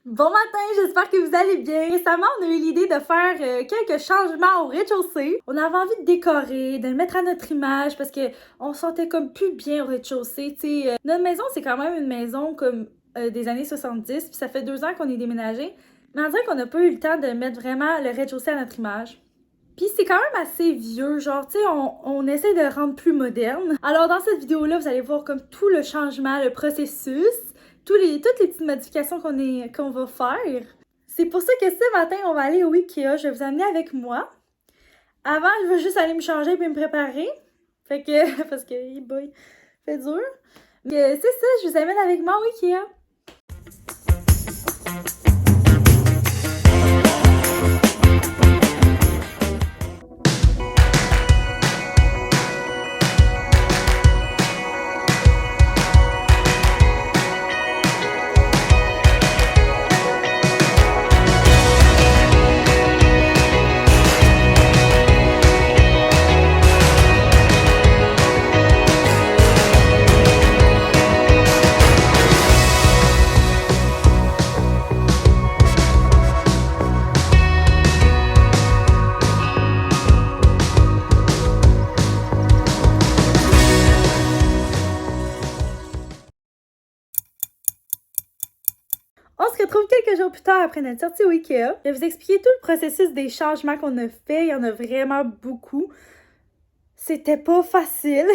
Bon matin, j'espère que vous allez bien. Récemment, on a eu l'idée de faire quelques changements au rez-de-chaussée. On avait envie de décorer, de le mettre à notre image parce que on se sentait comme plus bien au rez-de-chaussée. Notre maison, c'est quand même une maison comme des années 70, puis ça fait 2 ans qu'on est déménagé. Mais on dirait qu'on n'a pas eu le temps de mettre vraiment le rez-de-chaussée à notre image. Puis c'est quand même assez vieux, genre, tu sais, on essaie de le rendre plus moderne. Alors dans cette vidéo-là, vous allez voir comme tout le changement, le processus, toutes les petites modifications qu'on va faire. C'est pour ça que ce matin, on va aller au Ikea. Je vais vous amener avec moi. Avant, je vais juste aller me changer puis me préparer. Fait que, parce que, boy, fait dur. Mais c'est ça, je vous amène avec moi au Ikea. On se retrouve quelques jours plus tard après notre sortie au Ikea. Je vais vous expliquer tout le processus des changements qu'on a fait. Il y en a vraiment beaucoup. C'était pas facile.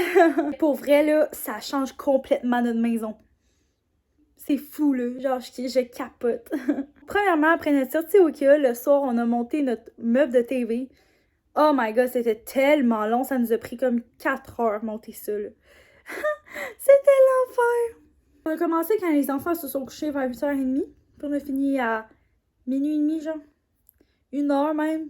Pour vrai, là, ça change complètement notre maison. C'est fou, là. Genre, je capote. Premièrement, après notre sortie au Ikea, le soir, on a monté notre meuble de TV. Oh my god, c'était tellement long. Ça nous a pris comme 4 heures monter ça, là. C'était l'enfer. On a commencé quand les enfants se sont couchés vers 8h30. Puis on a fini à minuit et demi, genre. 1h même.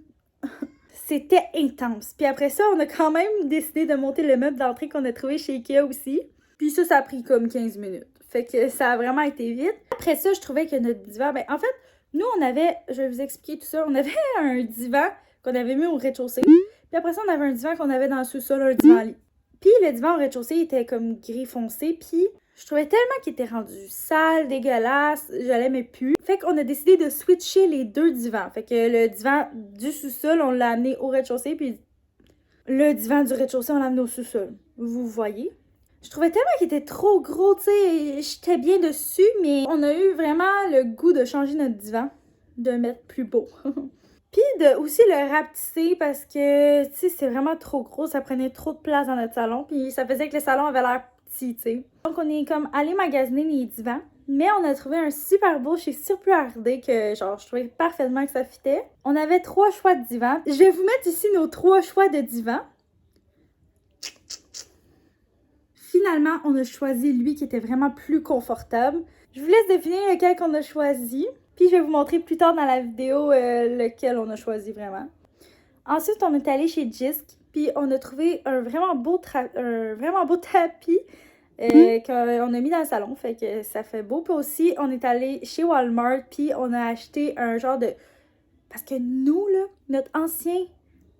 C'était intense. Puis après ça, on a quand même décidé de monter le meuble d'entrée qu'on a trouvé chez Ikea aussi. Puis ça a pris comme 15 minutes. Fait que ça a vraiment été vite. Après ça, je trouvais que notre divan... Ben, en fait, nous, on avait... Je vais vous expliquer tout ça. On avait un divan qu'on avait mis au rez-de-chaussée. Puis après ça, on avait un divan qu'on avait dans le sous-sol, un divan-lit. Puis le divan au rez-de-chaussée était comme gris foncé. Puis je trouvais tellement qu'il était rendu sale, dégueulasse, je l'aimais plus. Fait qu'on a décidé de switcher les deux divans. Fait que le divan du sous-sol, on l'a amené au rez-de-chaussée, puis le divan du rez-de-chaussée, on l'a amené au sous-sol. Vous voyez? Je trouvais tellement qu'il était trop gros, tu sais, j'étais bien dessus, mais on a eu vraiment le goût de changer notre divan, de le mettre plus beau. Puis de aussi le rapetisser parce que, tu sais, c'est vraiment trop gros, ça prenait trop de place dans notre salon, puis ça faisait que le salon avait l'air petit, tu sais. Donc on est comme allé magasiner les divans, mais on a trouvé un super beau chez Surplus RD que, genre, je trouvais parfaitement que ça fitait. On avait 3 choix de divans. Je vais vous mettre ici nos 3 choix de divans. Finalement, on a choisi lui qui était vraiment plus confortable. Je vous laisse deviner lequel qu'on a choisi. Puis je vais vous montrer plus tard dans la vidéo lequel on a choisi vraiment. Ensuite, on est allé chez Jysk. Puis on a trouvé un vraiment beau tapis qu'on a mis dans le salon. Fait que ça fait beau. Puis aussi, on est allé chez Walmart. Puis on a acheté un genre de... Parce que nous, là, notre ancien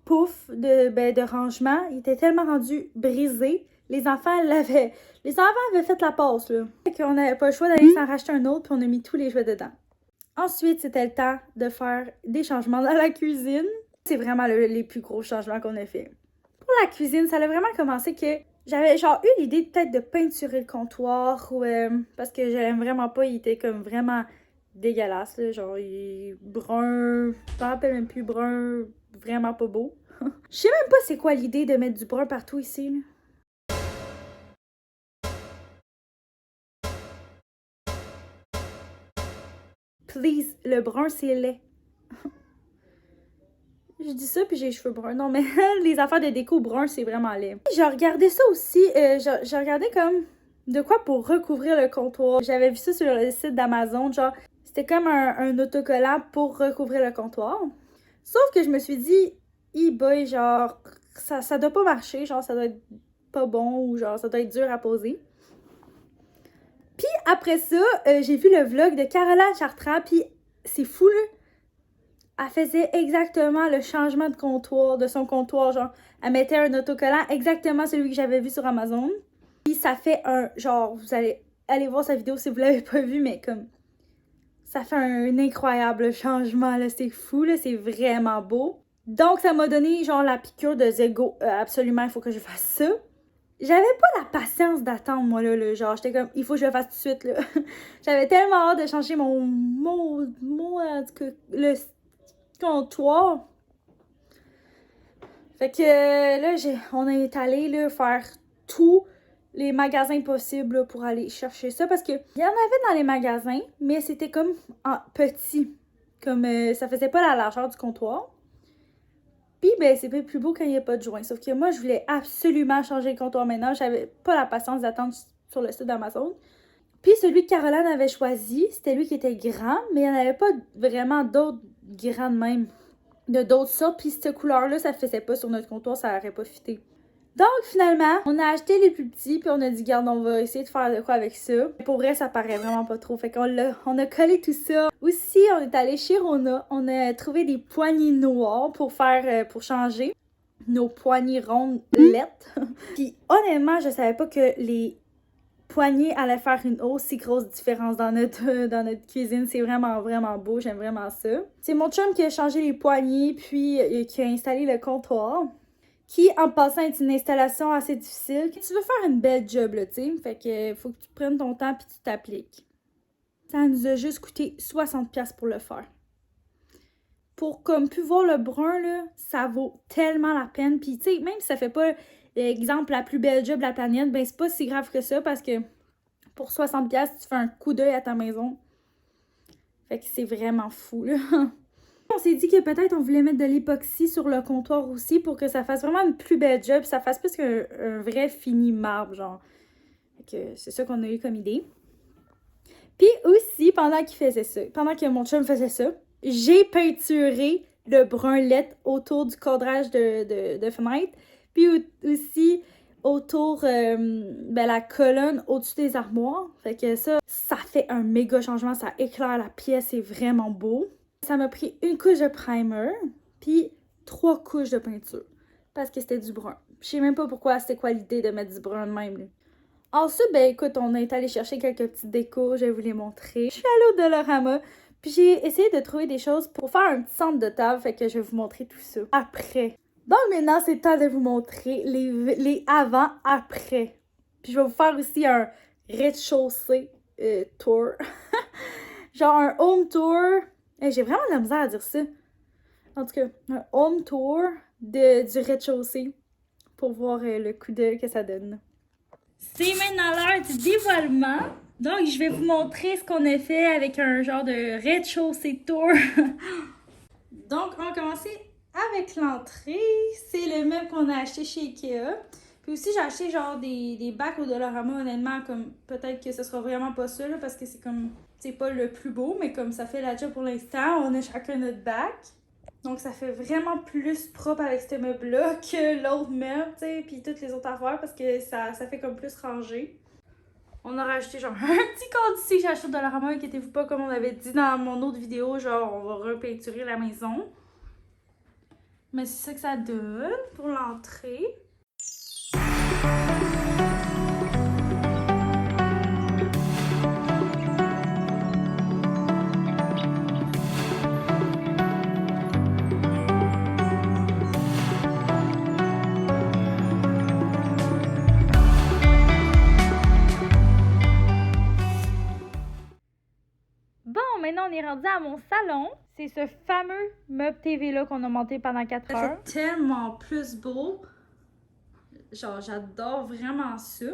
pouf de rangement, il était tellement rendu brisé. Les enfants avaient fait la passe, là. Fait qu'on n'avait pas le choix d'aller s'en racheter un autre, puis on a mis tous les jouets dedans. Ensuite, c'était le temps de faire des changements dans la cuisine. C'est vraiment les plus gros changements qu'on a fait. Pour la cuisine, ça a vraiment commencé que j'avais genre eu l'idée peut-être de peinturer le comptoir, ou, parce que je l'aime vraiment pas, il était comme vraiment dégueulasse, là, genre il est brun, je me rappelle même plus, brun, vraiment pas beau. Je sais même pas c'est quoi l'idée de mettre du brun partout ici, là. Please, le brun, c'est laid. Je dis ça, puis j'ai les cheveux bruns. Non, mais les affaires de déco brun, c'est vraiment laid. J'ai regardé ça aussi. J'ai regardé comme de quoi pour recouvrir le comptoir. J'avais vu ça sur le site d'Amazon. Genre, c'était comme un autocollant pour recouvrir le comptoir. Sauf que je me suis dit, boy, genre, ça doit pas marcher. Genre, ça doit être pas bon ou genre, ça doit être dur à poser. Puis après ça, j'ai vu le vlog de Caroline Chartrand, puis c'est fou, là. Elle faisait exactement le changement de comptoir, de son comptoir, genre, elle mettait un autocollant exactement celui que j'avais vu sur Amazon. Puis ça fait un, genre, vous allez aller voir sa vidéo si vous l'avez pas vu, mais comme, Ça fait un incroyable changement, là. C'est fou, là. C'est vraiment beau. Donc, ça m'a donné, genre, la piqûre de Zego. Absolument, il faut que je fasse ça. J'avais pas la patience d'attendre, moi, là. Genre, j'étais comme, il faut que je le fasse tout de suite, là. J'avais tellement hâte de changer le comptoir. Fait que là, on est allé là, faire tous les magasins possibles là, pour aller chercher ça. Parce que il y en avait dans les magasins, mais c'était comme en petit. Comme ça faisait pas la largeur du comptoir. Puis, ben, c'est pas plus beau quand il n'y a pas de joint. Sauf que moi, je voulais absolument changer le comptoir maintenant. J'avais pas la patience d'attendre sur le site d'Amazon. Puis, celui que Caroline avait choisi, c'était lui qui était grand, mais il n'y en avait pas vraiment d'autres grands de même. De d'autres sortes, puis cette couleur-là, ça faisait pas sur notre comptoir, ça aurait pas fité. Donc, finalement, on a acheté les plus petits, puis on a dit, garde, on va essayer de faire de quoi avec ça. Pour vrai, ça paraît vraiment pas trop. Fait on a collé tout ça. Aussi, on est allé chez Rona. On a trouvé des poignées noires pour changer nos poignées rondes lettres. Puis, honnêtement, je savais pas que les poignées allaient faire une aussi grosse différence dans notre cuisine. C'est vraiment, vraiment beau. J'aime vraiment ça. C'est mon chum qui a changé les poignées, puis qui a installé le comptoir. Qui, en passant, est une installation assez difficile. Tu veux faire une belle job, là, tu sais. Fait que faut que tu prennes ton temps puis tu t'appliques. Ça nous a juste coûté 60$ pour le faire. Pour comme plus voir le brun, là, ça vaut tellement la peine. Puis, tu sais, même si ça fait pas, exemple, la plus belle job de la planète, ben c'est pas si grave que ça parce que pour 60$, tu fais un coup d'œil à ta maison. Fait que c'est vraiment fou, là. On s'est dit que peut-être on voulait mettre de l'époxy sur le comptoir aussi pour que ça fasse vraiment une plus belle job, ça fasse plus qu'un vrai fini marbre, genre. C'est ça qu'on a eu comme idée. Puis aussi, pendant que mon chum faisait ça, j'ai peinturé le brun lait autour du cadrage de fenêtre, puis aussi autour la colonne au-dessus des armoires. Fait que ça fait un méga changement, ça éclaire la pièce, c'est vraiment beau. Ça m'a pris une couche de primer, puis 3 couches de peinture, parce que c'était du brun. Je sais même pas pourquoi c'était quoi l'idée de mettre du brun de même. Là. Ensuite, ben écoute, on est allé chercher quelques petites décos, je vais vous les montrer. Je suis allée au Dollarama, puis j'ai essayé de trouver des choses pour faire un petit centre de table, fait que je vais vous montrer tout ça après. Donc maintenant, c'est le temps de vous montrer les avant-après. Puis je vais vous faire aussi un rez-de-chaussée tour. Genre un home tour. J'ai vraiment de la misère à dire ça. En tout cas, un home tour du rez-de-chaussée pour voir le coup d'œil que ça donne. C'est maintenant l'heure du dévoilement. Donc, je vais vous montrer ce qu'on a fait avec un genre de rez-de-chaussée tour. Donc, on va commencer avec l'entrée. C'est le même qu'on a acheté chez Ikea. Puis aussi, j'ai acheté genre des bacs au Dollarama, honnêtement, comme peut-être que ce sera vraiment pas ça, là, parce que c'est comme, c'est pas le plus beau, mais comme ça fait la job pour l'instant, on a chacun notre bac. Donc, ça fait vraiment plus propre avec ce meuble-là que l'autre meuble, tu sais, puis toutes les autres affaires, parce que ça fait comme plus rangé. On a rajouté genre un petit compte ici que j'ai acheté au Dollarama, inquiétez-vous pas, comme on avait dit dans mon autre vidéo, genre on va repeinturer la maison. Mais c'est ça que ça donne pour l'entrée. Bon, maintenant on est rendu à mon salon. C'est ce fameux meuble TV-là qu'on a monté pendant 4 heures. C'est tellement plus beau. Genre, j'adore vraiment ça. Tu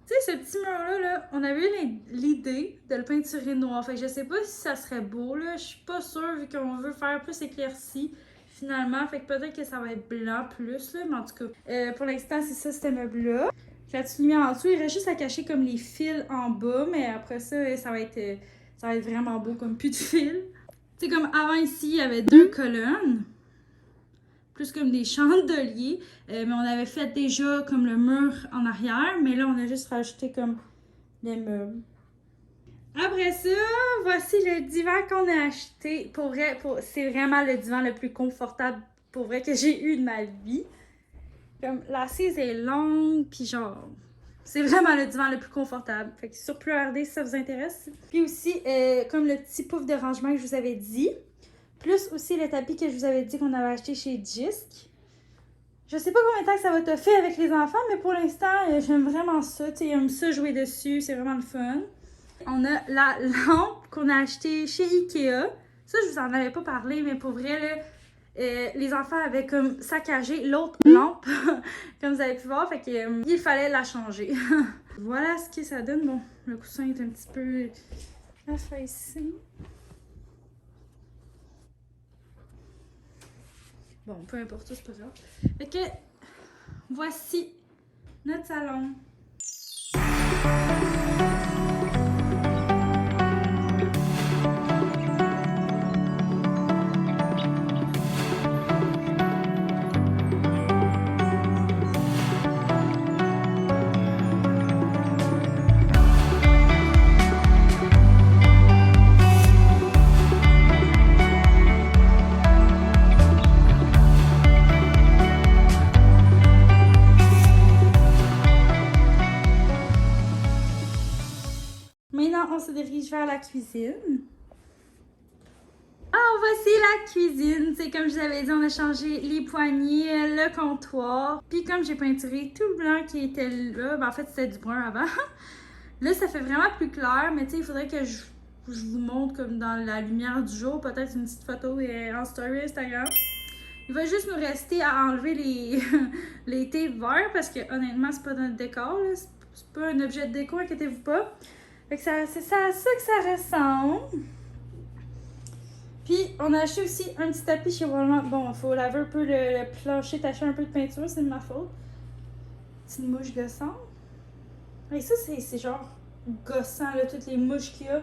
sais, ce petit mur-là, là, on avait eu l'idée de le peinturer noir. Fait que je sais pas si ça serait beau, là. Je suis pas sûre, vu qu'on veut faire plus éclairci, finalement. Fait que peut-être que ça va être blanc plus, là. Mais en tout cas, pour l'instant, c'est ça, ce meuble-là. J'ai la petite lumière en dessous. Il reste juste à cacher comme les fils en bas. Mais après ça, ça va être vraiment beau, comme plus de fils. Tu sais, comme avant ici, il y avait 2 colonnes. Plus comme des chandeliers. Mais on avait fait déjà comme le mur en arrière. Mais là, on a juste rajouté comme les meubles. Après ça, voici le divan qu'on a acheté. Pour vrai, c'est vraiment le divan le plus confortable pour vrai que j'ai eu de ma vie. Comme l'assise est longue, puis genre, C'est vraiment le divan le plus confortable. Fait que sur PluRD si ça vous intéresse. Puis aussi, comme le petit pouf de rangement que je vous avais dit. Plus aussi le tapis que je vous avais dit qu'on avait acheté chez Jysk. Je sais pas combien de temps que ça va te faire avec les enfants, mais pour l'instant, j'aime vraiment ça. Tu sais, j'aime ça jouer dessus, c'est vraiment le fun. On a la lampe qu'on a achetée chez Ikea. Ça, je vous en avais pas parlé, mais pour vrai, là, les enfants avaient comme saccagé l'autre lampe, comme vous avez pu voir, fait que il fallait la changer. Voilà ce que ça donne. Bon, le coussin est un petit peu affaissé. Bon, peu importe, c'est pas grave. Fait que, voici notre salon. Maintenant, on se dirige vers la cuisine. Ah, voici la cuisine. C'est comme je vous avais dit, on a changé les poignées, le comptoir. Puis comme j'ai peinturé tout le blanc qui était là, ben en fait c'était du brun avant. Là, ça fait vraiment plus clair, mais tu sais, il faudrait que je vous montre comme dans la lumière du jour, peut-être une petite photo en story Instagram. Il va juste nous rester à enlever les, les tapes verts parce que honnêtement, c'est pas notre décor. C'est pas un objet de déco, inquiétez-vous pas. Fait que c'est ça que ça ressemble. Puis, on a acheté aussi un petit tapis chez Walmart. Bon, il faut laver un peu le plancher, tacher un peu de peinture, c'est de ma faute. Petite mouche gossante. Et ça, c'est genre gossant, là, toutes les mouches qu'il y a.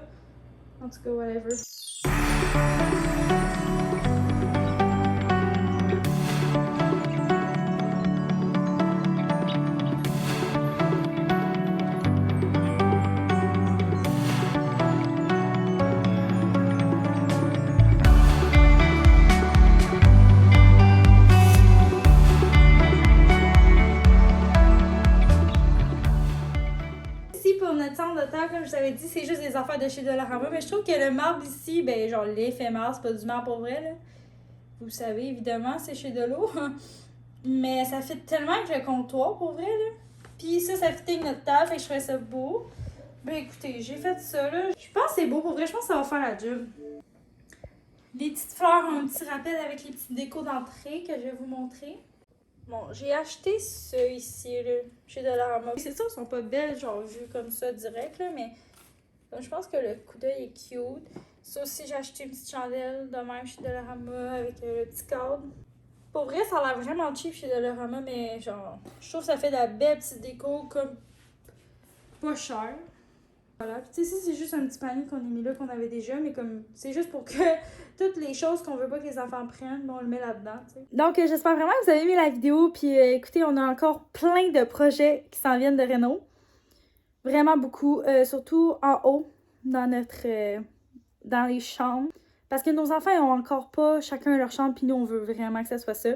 En tout cas, whatever. Pour notre centre de table, comme je vous avais dit, c'est juste des affaires de chez Dollarama. Mais je trouve que le marbre ici, ben genre l'effet marbre, c'est pas du marbre pour vrai, là. Vous le savez, évidemment, c'est chez Dolo. Mais ça fit tellement avec le comptoir, pour vrai, là. Puis ça fit avec notre table, fait que je trouvais ça beau. Ben écoutez, j'ai fait ça, là. Je pense que c'est beau, pour vrai, je pense que ça va faire la job. Les petites fleurs ont un petit rappel avec les petites décos d'entrée que je vais vous montrer. Bon, j'ai acheté ça ici, là, chez Dollarama. C'est sûr, elles sont pas belles, genre, vues comme ça, direct, là, mais je pense que le coup d'œil est cute. Ça aussi, j'ai acheté une petite chandelle de même chez Dollarama avec le petit cadre. Pour vrai, ça a l'air vraiment cheap chez Dollarama, mais genre, je trouve que ça fait de la belle petite déco, comme pas cher. Voilà, puis tu sais, c'est juste un petit panier qu'on a mis là, qu'on avait déjà, mais comme, c'est juste pour que toutes les choses qu'on veut pas que les enfants prennent, on le met là-dedans, tu sais. Donc, j'espère vraiment que vous avez aimé la vidéo, puis écoutez, on a encore plein de projets qui s'en viennent de réno. Vraiment beaucoup, surtout en haut, dans dans les chambres. Parce que nos enfants, ils ont encore pas chacun leur chambre, puis nous, on veut vraiment que ça soit ça.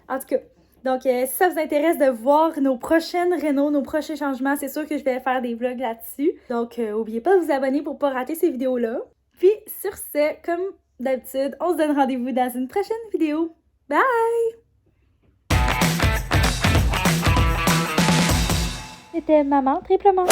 En tout cas, donc si ça vous intéresse de voir nos prochaines rénos, nos prochains changements, c'est sûr que je vais faire des vlogs là-dessus. Donc, n'oubliez pas de vous abonner pour pas rater ces vidéos-là. Puis, sur ce, comme d'habitude, on se donne rendez-vous dans une prochaine vidéo. Bye! C'était Maman Triplement.